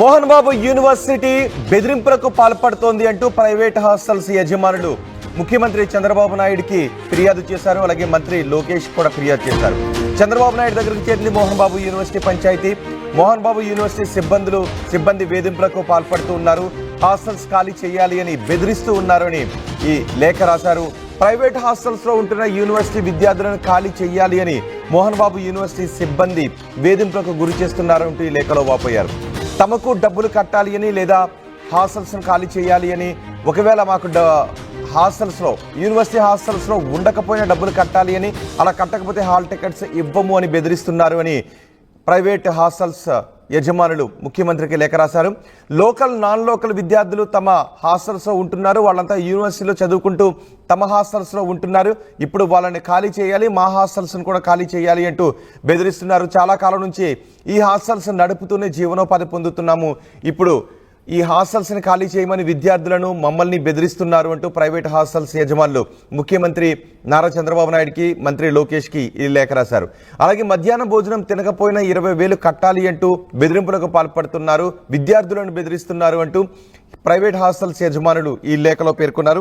Mohan Babu university బెదిరింపులకు పాల్పడుతోంది అంటూ private hostels యజమానులు ముఖ్యమంత్రి చంద్రబాబు నాయుడుకి ఫిర్యాదు చేశారు. అలాగే మంత్రి లోకేష్ కూడా ఫిర్యాదు చేశారు. చంద్రబాబు నాయుడు దగ్గరికి చేరింది మోహన్ బాబు యూనివర్సిటీ పంచాయతీ. మోహన్ బాబు యూనివర్సిటీ సిబ్బంది వేధింపులకు పాల్పడుతూ ఉన్నారు. హాస్టల్స్ ఖాళీ చేయాలి అని బెదిరిస్తూ ఉన్నారు అని ఈ లేఖ రాశారు. ప్రైవేట్ హాస్టల్స్ లో ఉంటున్న యూనివర్సిటీ విద్యార్థులను ఖాళీ చేయాలి అని మోహన్ బాబు యూనివర్సిటీ సిబ్బంది వేధింపులకు గురి చేస్తున్నారంటూ ఈ లేఖలో వాపోయారు. తమకు డబ్బులు కట్టాలి అని లేదా హాస్టల్స్ను ఖాళీ చేయాలి అని, ఒకవేళ మాకు హాస్టల్స్లో యూనివర్సిటీ హాస్టల్స్లో ఉండకపోయినా డబ్బులు కట్టాలి అని, అలా కట్టకపోతే హాల్ టికెట్స్ ఇవ్వము అని బెదిరిస్తున్నారు అని ప్రైవేట్ హాస్టల్స్ యజమానులు ముఖ్యమంత్రికి లేఖ రాశారు. లోకల్ నాన్ లోకల్ విద్యార్థులు తమ హాస్టల్స్లో ఉంటున్నారు. వాళ్ళంతా యూనివర్సిటీలో చదువుకుంటూ తమ హాస్టల్స్లో ఉంటున్నారు. ఇప్పుడు వాళ్ళని ఖాళీ చేయాలి, మా హాస్టల్స్ను కూడా ఖాళీ చేయాలి అంటూ బెదిరిస్తున్నారు. చాలా కాలం నుంచి ఈ హాస్టల్స్ నడుపుతూనే జీవనోపాధి పొందుతున్నాము. ఇప్పుడు ఈ హాస్టల్స్ని ఖాళీ చేయమని విద్యార్థులను మమ్మల్ని బెదిరిస్తున్నారు అంటూ ప్రైవేట్ హాస్టల్స్ యజమానులు ముఖ్యమంత్రి నారా చంద్రబాబు నాయుడుకి, మంత్రి లోకేష్కి ఈ లేఖ రాశారు. అలాగే మధ్యాహ్న భోజనం తినకపోయినా 20,000 కట్టాలి అంటూ బెదిరింపులకు పాల్పడుతున్నారు, విద్యార్థులను బెదిరిస్తున్నారు అంటూ ప్రైవేట్ హాస్టల్స్ యజమానులు ఈ లేఖలో పేర్కొన్నారు.